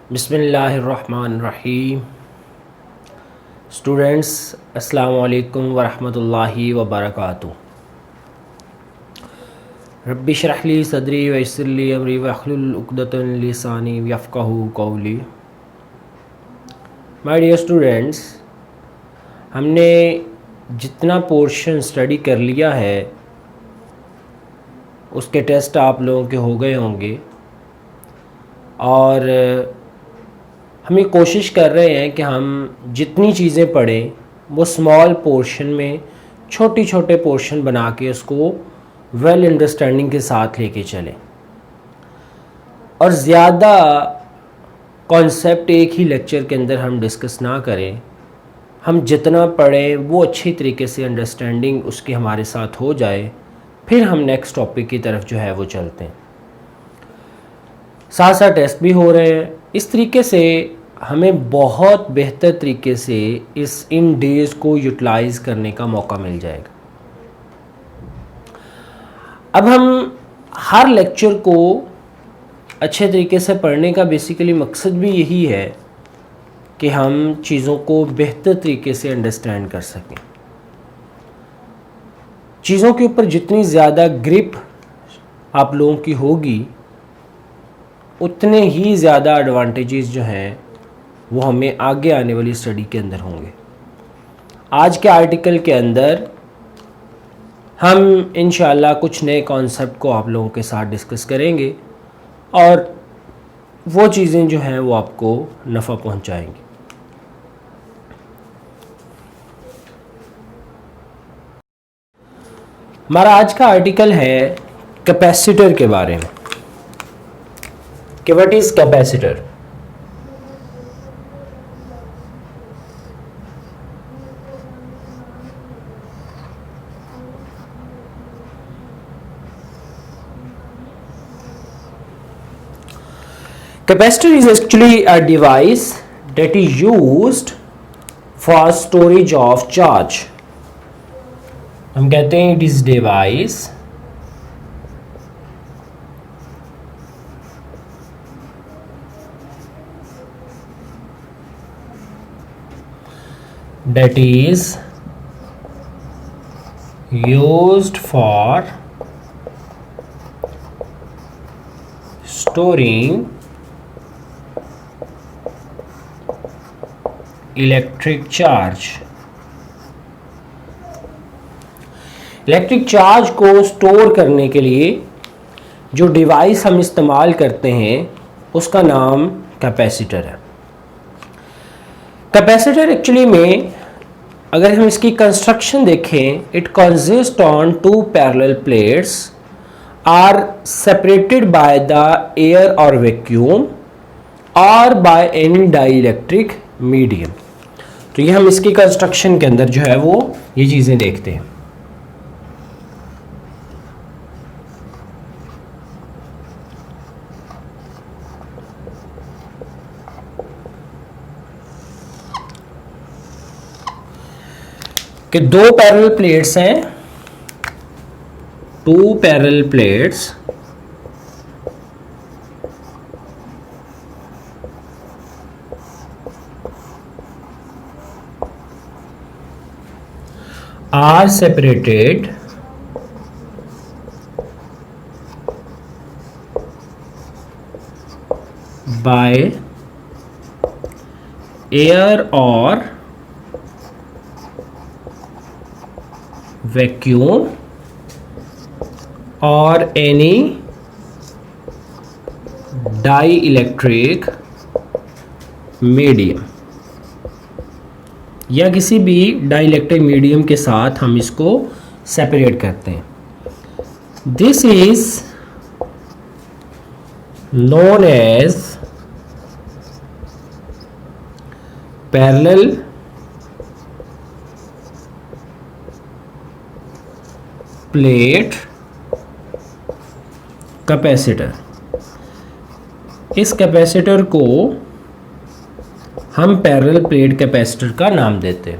बिस्मिल्लाहिर्रहमानिर्रहीम। स्टूडेंट्स, अस्सलामु अलैकुम वरहमतुल्लाहि वबरकातुहू। रब्बि इश्रह ली सदरी वयस्सिर ली अमरी वहलुल उक़दतन मिन लिसानी यफ़क़हू क़ौली। माय डियर स्टूडेंट्स, हमने जितना पोर्शन स्टडी कर लिया है उसके टेस्ट आप लोगों के हो गए होंगे और हम ये कोशिश कर रहे हैं कि हम जितनी चीज़ें पढ़ें वो स्मॉल पोर्शन में छोटे छोटे पोर्शन बना के उसको वेल अंडरस्टैंडिंग के साथ लेके चलें और ज़्यादा कॉन्सेप्ट एक ही लेक्चर के अंदर हम डिस्कस ना करें। हम जितना पढ़ें वो अच्छी तरीके से अंडरस्टैंडिंग उसकी हमारे साथ हो जाए, फिर हम नेक्स्ट टॉपिक की तरफ जो है वो चलते हैं। साथ साथ टेस्ट भी हो रहे हैं। इस तरीके से हमें बहुत बेहतर तरीके से इन डेज़ को यूटिलाइज़ करने का मौका मिल जाएगा। अब हम हर लेक्चर को अच्छे तरीके से पढ़ने का बेसिकली मकसद भी यही है कि हम चीज़ों को बेहतर तरीके से अंडरस्टैंड कर सकें। चीज़ों के ऊपर जितनी ज़्यादा ग्रिप आप लोगों की होगी उतने ही ज़्यादा एडवांटेजेस जो हैं वो हमें आगे आने वाली स्टडी के अंदर होंगे। आज के आर्टिकल के अंदर हम इंशाल्लाह कुछ नए कॉन्सेप्ट को आप लोगों के साथ डिस्कस करेंगे और वो चीज़ें जो हैं वो आपको नफ़ा पहुंचाएंगी। हमारा आज का आर्टिकल है कैपेसिटर के बारे में कि what is capacitor. Capacitor is actually a device that is used for storage of charge. हम कहते हैं it is device that is used for storing electric charge. Electric charge को स्टोर करने के लिए जो डिवाइस हम इस्तेमाल करते हैं उसका नाम कैपेसिटर है। कैपेसिटर एक्चुअली में अगर हम इसकी कंस्ट्रक्शन देखें, it consist on two parallel plates are separated by the air और वैक्यूम और बाय एनी डाइलेक्ट्रिक मीडियम। तो ये हम इसकी कंस्ट्रक्शन के अंदर जो है वो ये चीज़ें देखते हैं। कि दो पैरेलल प्लेट्स हैं, two parallel plates are separated by air or vacuum or any dielectric medium या किसी भी डाइलेक्ट्रिक मीडियम के साथ हम इसको सेपरेट करते हैं। This is known as parallel plate capacitor. इस कैपेसिटर को हम पैरेलल प्लेट कैपेसिटर का नाम देते हैं।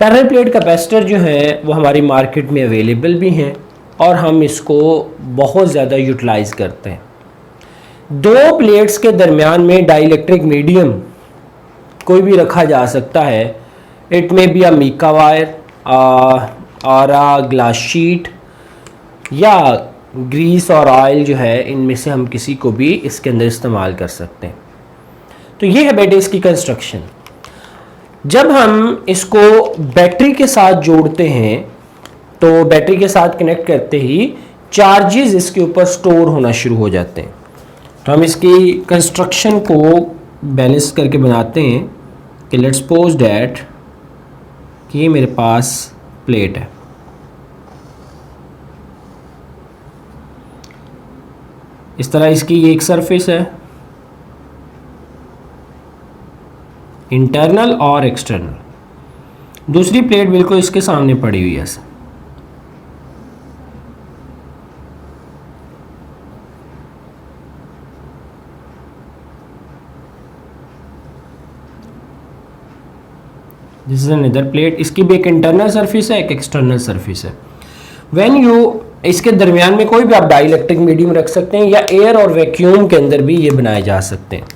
पैरेलल प्लेट कैपेसिटर जो है वो हमारी मार्केट में अवेलेबल भी हैं और हम इसको बहुत ज़्यादा यूटिलाइज़ करते हैं। दो प्लेट्स के दरमियान में डाइलेक्ट्रिक मीडियम कोई भी रखा जा सकता है। It may be a mica wire और अ ग्लास शीट या ग्रीस और ऑयल जो है, इनमें से हम किसी को भी इसके अंदर इस्तेमाल कर सकते हैं। तो ये है बेटे इसकी कंस्ट्रक्शन। जब हम इसको बैटरी के साथ जोड़ते हैं तो बैटरी के साथ कनेक्ट करते ही चार्जेस इसके ऊपर स्टोर होना शुरू हो जाते हैं। तो हम इसकी कंस्ट्रक्शन को बैलेंस करके बनाते हैं कि लेट्स सपोज डैट कि ये मेरे पास प्लेट है। इस तरह इसकी ये एक सरफेस है, इंटरनल और एक्सटर्नल। दूसरी प्लेट बिल्कुल इसके सामने पड़ी हुई है। This is another plate. इसकी भी एक इंटरनल सरफेस है, एक एक्सटर्नल सरफेस है। व्हेन यू इसके दरमियान में कोई भी आप डाइलेक्ट्रिक मीडियम रख सकते हैं या एयर और वैक्यूम के अंदर भी ये बनाए जा सकते हैं।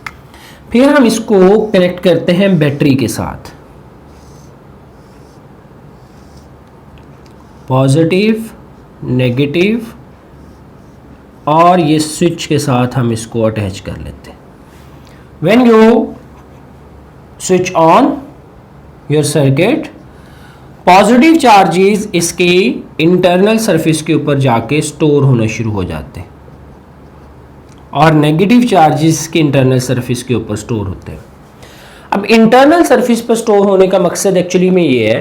फिर हम इसको कनेक्ट करते हैं बैटरी के साथ। पॉजिटिव, नेगेटिव और ये स्विच के साथ हम इसको अटैच कर लेते हैं। When you switch on your circuit, positive charges इसके इंटरनल सरफेस के ऊपर जाके स्टोर होना शुरू हो जाते हैं और नेगेटिव चार्जेस के इंटरनल सरफेस के ऊपर स्टोर होते हैं। अब इंटरनल सरफेस पर स्टोर होने का मकसद एक्चुअली में ये है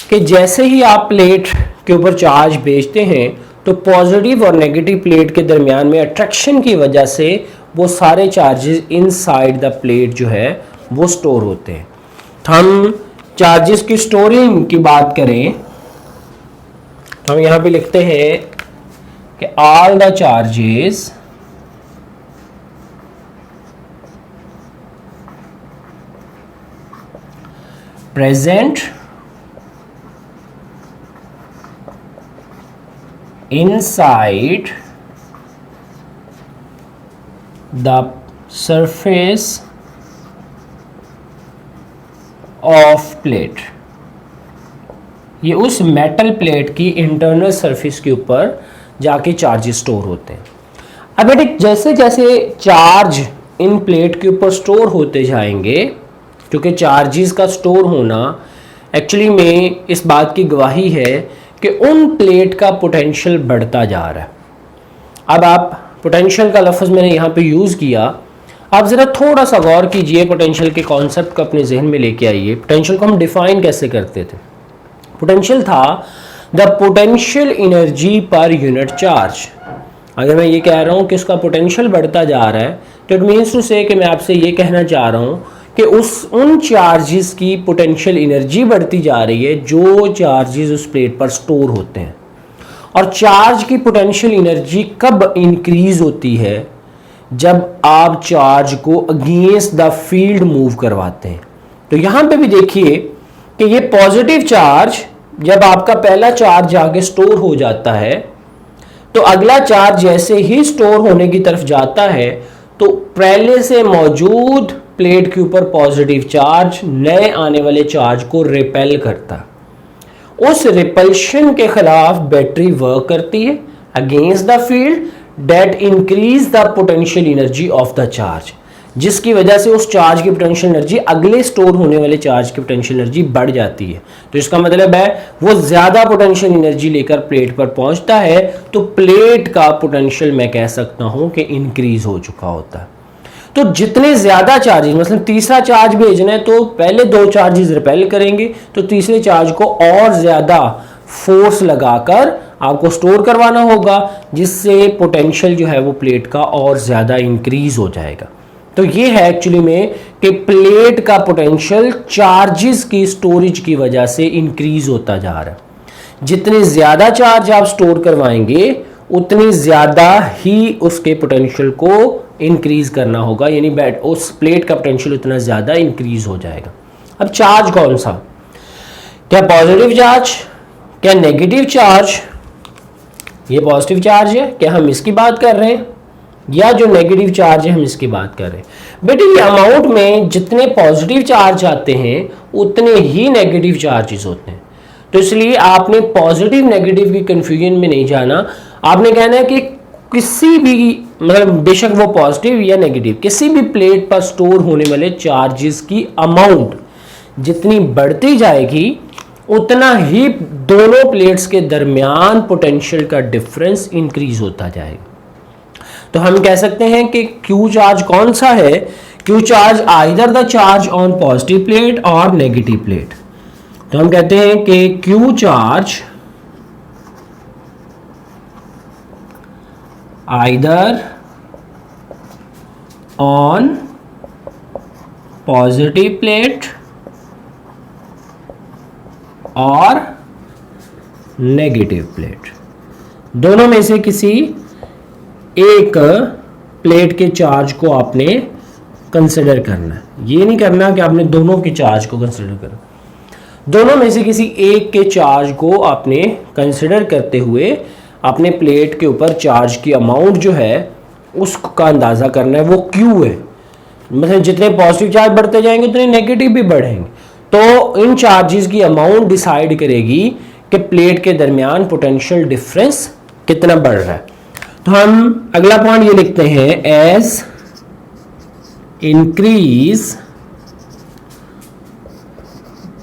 कि जैसे ही आप प्लेट के ऊपर चार्ज भेजते हैं तो पॉजिटिव और नेगेटिव प्लेट के दरमियान में अट्रैक्शन की वजह से वो सारे चार्जेस इनसाइड द प्लेट जो है वो स्टोर होते हैं। तो हम चार्जेस की स्टोरिंग की बात करें तो हम यहां पे लिखते हैं कि all the charges present inside the surface of plate, ये उस मेटल प्लेट की इंटरनल सरफेस के ऊपर जाके चार्जेस स्टोर होते हैं। अब बेटे जैसे जैसे चार्ज इन प्लेट के ऊपर स्टोर होते जाएंगे, क्योंकि चार्जेस का स्टोर होना एक्चुअली में इस बात की गवाही है कि उन प्लेट का पोटेंशियल बढ़ता जा रहा है। अब आप पोटेंशियल का लफ्ज़ मैंने यहाँ पे यूज़ किया, आप ज़रा थोड़ा सा गौर कीजिए, पोटेंशियल के कॉन्सेप्ट को अपने जहन में लेके आइए। पोटेंशियल को हम डिफ़ाइन कैसे करते थे? पोटेंशियल था the potential energy per unit charge. अगर मैं ये कह रहा हूँ कि उसका पोटेंशियल बढ़ता जा रहा है तो इट मीन्स टू से कि मैं आपसे ये कहना चाह रहा हूँ कि उन चार्जेस की पोटेंशियल एनर्जी बढ़ती जा रही है जो चार्जेस उस प्लेट पर स्टोर होते हैं। और चार्ज की पोटेंशियल एनर्जी कब इंक्रीज होती है? जब आप चार्ज को अगेंस्ट द फील्ड मूव करवाते हैं। तो यहाँ पे भी देखिए कि ये पॉजिटिव चार्ज जब आपका पहला चार्ज आगे स्टोर हो जाता है तो अगला चार्ज जैसे ही स्टोर होने की तरफ जाता है तो पहले से मौजूद प्लेट के ऊपर पॉजिटिव चार्ज नए आने वाले चार्ज को रिपेल करता। उस रिपल्शन के खिलाफ बैटरी वर्क करती है against the field that increase the potential energy of the charge, जिसकी वजह से उस चार्ज की पोटेंशियल एनर्जी अगले स्टोर होने वाले चार्ज की पोटेंशियल एनर्जी बढ़ जाती है। तो इसका मतलब है वो ज़्यादा पोटेंशियल एनर्जी लेकर प्लेट पर पहुंचता है तो प्लेट का पोटेंशियल मैं कह सकता हूं कि इंक्रीज हो चुका होता है। तो जितने ज़्यादा चार्जेस, मतलब तीसरा चार्ज भेजना है तो पहले दो चार्जेस रिपेल करेंगे तो तीसरे चार्ज को और ज़्यादा फोर्स लगाकर आपको स्टोर करवाना होगा, जिससे पोटेंशियल जो है वो प्लेट का और ज़्यादा इंक्रीज हो जाएगा। तो ये है एक्चुअली में कि प्लेट का पोटेंशियल चार्जेस की स्टोरेज की वजह से इंक्रीज होता जा रहा है। जितने ज़्यादा चार्ज आप स्टोर करवाएंगे उतनी ज़्यादा ही उसके पोटेंशियल को इंक्रीज करना होगा, यानी उस प्लेट का पोटेंशियल उतना ज़्यादा इंक्रीज हो जाएगा। अब चार्ज कौन सा? क्या पॉजिटिव चार्ज, क्या नेगेटिव चार्ज? ये पॉजिटिव चार्ज है, क्या हम इसकी बात कर रहे हैं? या जो नेगेटिव चार्ज है हम इसकी बात कर रहे हैं। बेटे ये अमाउंट में जितने पॉजिटिव चार्ज आते हैं उतने ही नेगेटिव चार्जेस होते हैं, तो इसलिए आपने पॉजिटिव नेगेटिव की कंफ्यूजन में नहीं जाना। आपने कहना है कि किसी भी मतलब बेशक वो पॉजिटिव या नेगेटिव किसी भी प्लेट पर स्टोर होने वाले चार्जेस की अमाउंट जितनी बढ़ती जाएगी उतना ही दोनों प्लेट्स के दरमियान पोटेंशियल का डिफरेंस इंक्रीज होता जाएगा। तो हम कह सकते हैं कि क्यू चार्ज कौन सा है? Q charge either the charge on positive plate और नेगेटिव प्लेट। तो हम कहते हैं कि Q charge either on positive plate और नेगेटिव प्लेट, दोनों में से किसी एक प्लेट के चार्ज को आपने कंसिडर करना है। ये नहीं करना कि आपने दोनों के चार्ज को कंसिडर करना, दोनों में से किसी एक के चार्ज को आपने कंसिडर करते हुए अपने प्लेट के ऊपर चार्ज की अमाउंट जो है उसका अंदाज़ा करना है। वो क्यू है, मतलब जितने पॉजिटिव चार्ज बढ़ते जाएंगे उतने नेगेटिव भी बढ़ेंगे। तो इन चार्जेस की अमाउंट डिसाइड करेगी कि प्लेट के दरमियान पोटेंशियल डिफरेंस कितना बढ़ रहा है। तो हम अगला पॉइंट ये लिखते हैं, as increase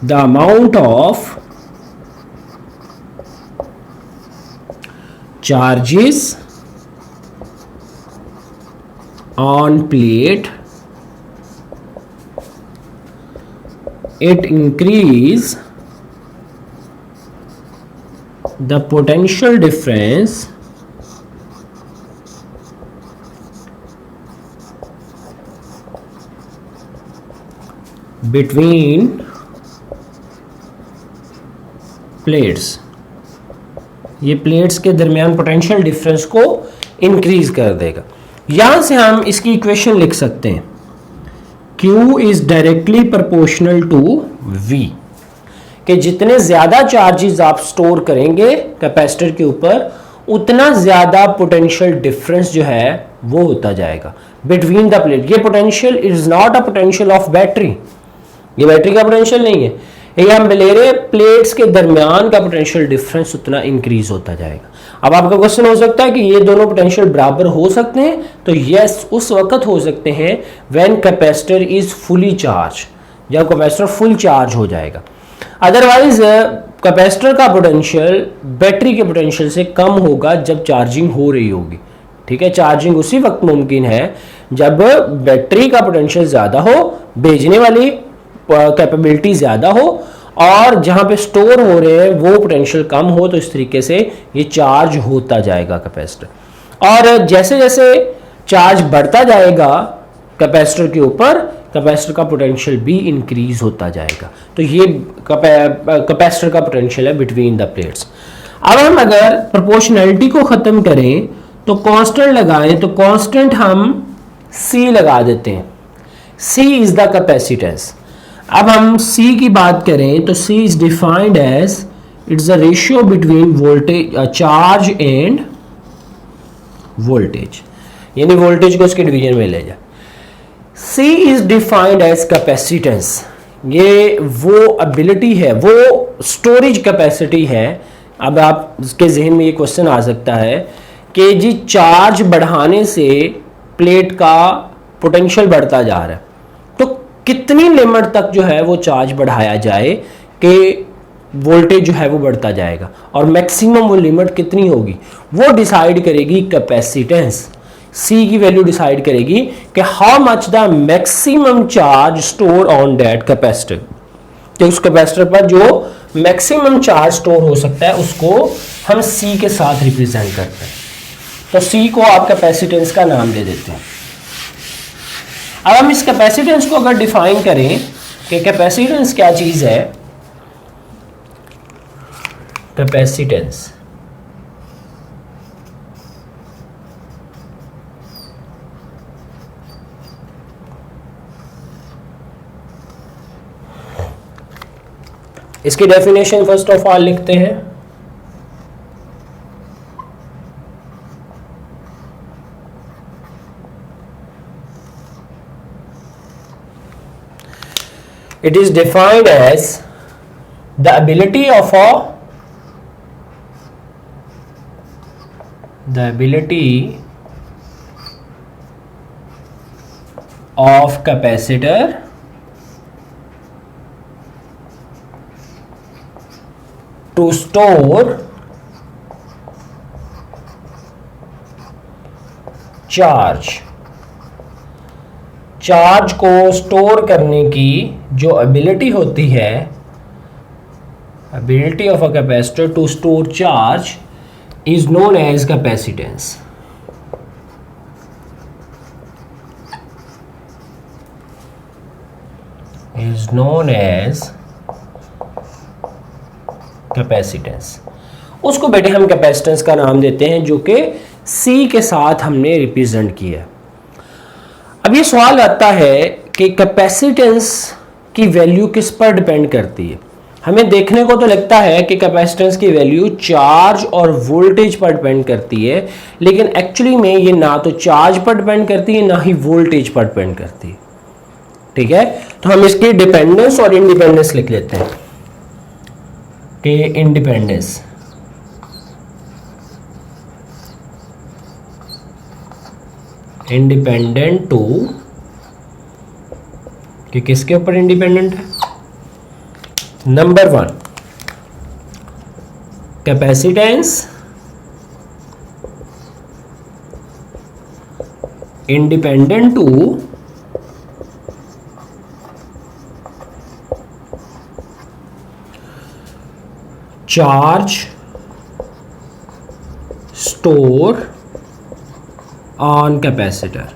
the amount of charges on plate, it increase the potential difference between plates। ये प्लेट्स के दरमियान पोटेंशियल डिफरेंस को इंक्रीज कर देगा। यहां से हम इसकी इक्वेशन लिख सकते हैं, Q is directly proportional to V, कि जितने ज्यादा चार्जेस आप स्टोर करेंगे कैपेसिटर के ऊपर उतना ज्यादा पोटेंशियल डिफरेंस जो है वो होता जाएगा बिटवीन द प्लेट। ये potential is not a potential of battery, ये बैटरी का पोटेंशियल नहीं है, ये हम ले रहे प्लेट्स के दरमियान का पोटेंशियल डिफरेंस उतना इंक्रीज होता जाएगा। अब आपका क्वेश्चन हो सकता है कि ये दोनों पोटेंशियल बराबर हो सकते हैं, तो यस उस वक्त हो सकते हैं when capacitor is fully charge, जब कैपेसिटर फुल चार्ज हो जाएगा। अदरवाइज कैपेसिटर का पोटेंशियल बैटरी के पोटेंशियल से कम होगा जब चार्जिंग हो रही होगी। ठीक है, चार्जिंग उसी वक्त मुमकिन है जब बैटरी का पोटेंशियल ज्यादा हो, भेजने वाली कैपेबिलिटी ज़्यादा हो, और जहाँ पे स्टोर हो रहे हैं वो पोटेंशियल कम हो। तो इस तरीके से ये चार्ज होता जाएगा कैपेसिटर, और जैसे जैसे चार्ज बढ़ता जाएगा कैपेसिटर के ऊपर कैपेसिटर का पोटेंशियल भी इंक्रीज होता जाएगा। तो ये कैपेसिटर का पोटेंशियल है बिटवीन द प्लेट्स। अब हम अगर प्रोपोर्शनैलिटी को ख़त्म करें तो कांस्टेंट लगाएं, तो कांस्टेंट हम C लगा देते हैं। C is the capacitance. अब हम C की बात करें तो C is defined as its the ratio between voltage charge and voltage, यानी वोल्टेज को उसके डिवीजन में ले जाए। C is defined as capacitance, ये वो एबिलिटी है, वो स्टोरेज कैपेसिटी है। अब आप इसके जहन में ये क्वेश्चन आ सकता है कि जी चार्ज बढ़ाने से प्लेट का पोटेंशियल बढ़ता जा रहा है, तो कितनी लिमिट तक जो है वो चार्ज बढ़ाया जाए कि वोल्टेज जो है वो बढ़ता जाएगा, और मैक्सिमम वो लिमिट कितनी होगी वो डिसाइड करेगी कैपेसिटेंस। C की वैल्यू डिसाइड करेगी कि how much the maximum charge store on that capacitor, तो उस कैपेसिटर पर जो मैक्सिमम चार्ज स्टोर हो सकता है उसको हम C के साथ रिप्रेजेंट करते हैं। तो C को आप कैपेसिटेंस का नाम दे देते हैं। अब हम इस कैपेसिटेंस को अगर डिफाइन करें कि कैपेसिटेंस क्या चीज है, कैपेसिटेंस इसकी डेफिनेशन फर्स्ट ऑफ ऑल लिखते हैं। It is defined as the ability of capacitor to store charge को स्टोर करने की जो एबिलिटी होती है, ability of a capacitor to store charge is known as capacitance. Is known as capacitance. उसको बेटे हम कैपेसिटेंस का नाम देते हैं, जो कि C के साथ हमने रिप्रेजेंट किया। अब ये सवाल आता है कि कैपेसिटेंस की वैल्यू किस पर डिपेंड करती है। हमें देखने को तो लगता है कि कैपेसिटेंस की वैल्यू चार्ज और वोल्टेज पर डिपेंड करती है, लेकिन एक्चुअली में ये ना तो चार्ज पर डिपेंड करती है ना ही वोल्टेज पर डिपेंड करती है। ठीक है, तो हम इसकी डिपेंडेंस और इंडिपेंडेंस लिख लेते हैं कि इंडिपेंडेंस इंडिपेंडेंट टू, कि किसके ऊपर इंडिपेंडेंट है। Number 1 capacitance independent to charge store on capacitor.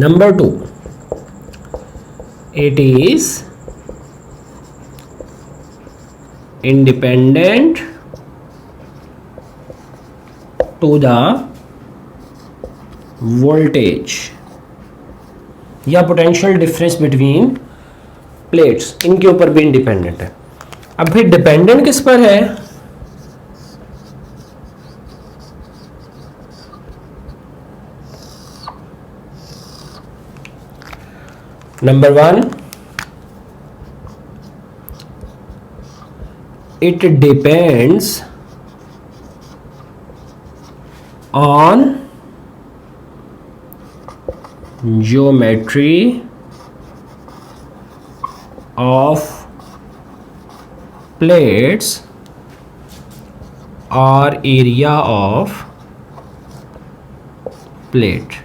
Number 2, it is independent to the voltage या पोटेंशियल डिफरेंस बिटवीन प्लेट्स, इनके ऊपर भी इंडिपेंडेंट है। अब फिर डिपेंडेंट किस पर है? Number 1, it depends on geometry of plates or area of plate।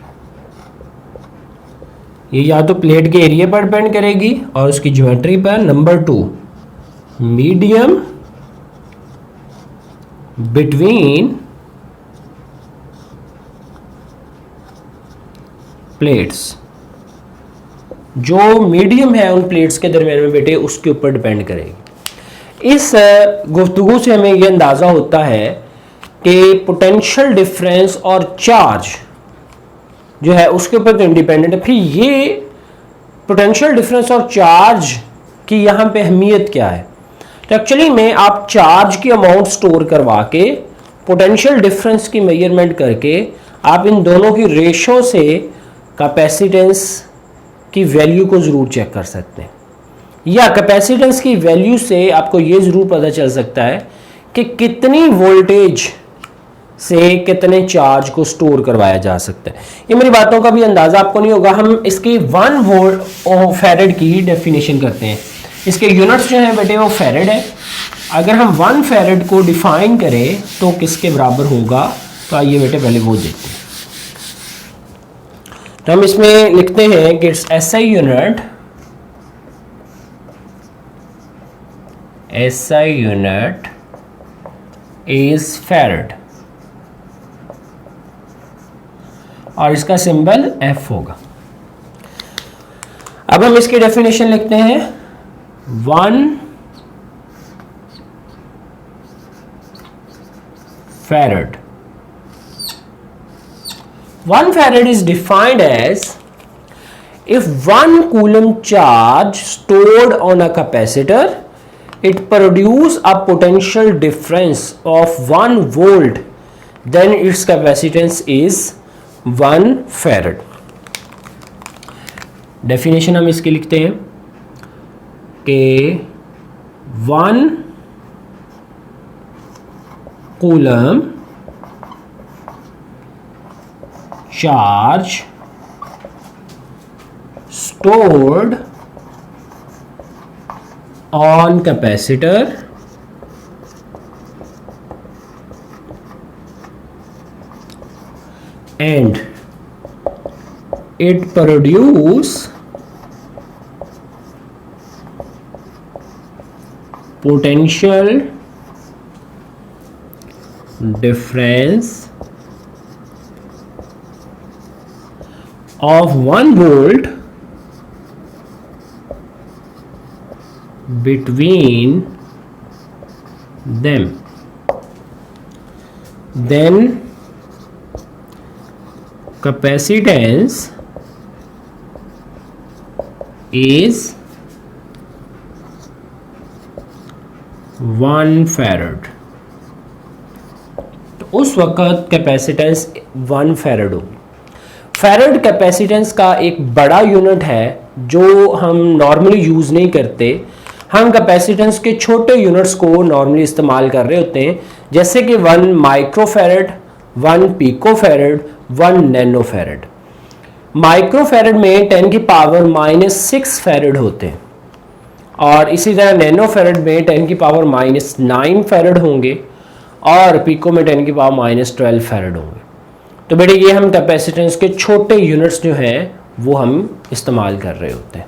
ये या तो प्लेट के एरिया पर डिपेंड करेगी और उसकी ज्योमेट्री पर। नंबर 2, मीडियम बिटवीन प्लेट्स, जो मीडियम है उन प्लेट्स के दरमियान में बेटे उसके ऊपर डिपेंड करेगी। इस गुफ्तगू से हमें यह अंदाज़ा होता है कि पोटेंशियल डिफरेंस और चार्ज जो है उसके ऊपर तो इंडिपेंडेंट है। फिर ये पोटेंशियल डिफरेंस और चार्ज की यहाँ पे अहमियत क्या है? तो एक्चुअली में आप चार्ज की अमाउंट स्टोर करवा के पोटेंशियल डिफरेंस की मेजरमेंट करके आप इन दोनों की रेशो से कैपेसिटेंस की वैल्यू को ज़रूर चेक कर सकते हैं, या कैपेसिटेंस की वैल्यू से आपको ये ज़रूर पता चल सकता है कि कितनी वोल्टेज से कितने चार्ज को स्टोर करवाया जा सकता है। ये मेरी बातों का भी अंदाज़ा आपको नहीं होगा। हम इसकी 1 वोल्ट फैरेड की डेफिनेशन करते हैं। इसके यूनिट्स जो हैं बेटे वो फैरेड है। अगर हम 1 फैरेड को डिफाइन करें तो किसके बराबर होगा? तो आइए बेटे पहले वो देखते हैं। तो हम इसमें लिखते हैं कि it's SI unit is farad और इसका सिंबल F होगा। अब हम इसकी डेफिनेशन लिखते हैं 1 farad. 1 farad is defined as if 1 coulomb charge stored on a capacitor, it produces a potential difference of 1 volt, then its capacitance is 1 farad. Definition हम इसकी लिखते हैं कि 1 coulomb charge stored on capacitor and it produce potential difference of 1 volt between them, then capacitance is 1 farad. तो उस वक़्त capacitance 1 farad होगी। Farad capacitance का एक बड़ा यूनिट है जो हम नॉर्मली यूज़ नहीं करते। हम कैपेसिटेंस के छोटे यूनिट्स को नॉर्मली इस्तेमाल कर रहे होते हैं, जैसे कि 1 माइक्रोफैरड, 1 पिकोफैरड, 1 नैनोफैरड। माइक्रोफैरड में 10 की पावर -6 फैरड होते हैं और इसी तरह नैनोफैरड में 10 की पावर -9 फैरड होंगे और पिको में 10 की पावर -12 फैरड होंगे। तो बेटे ये हम कैपेसिटेंस के छोटे यूनिट्स जो हैं वो हम इस्तेमाल कर रहे होते हैं।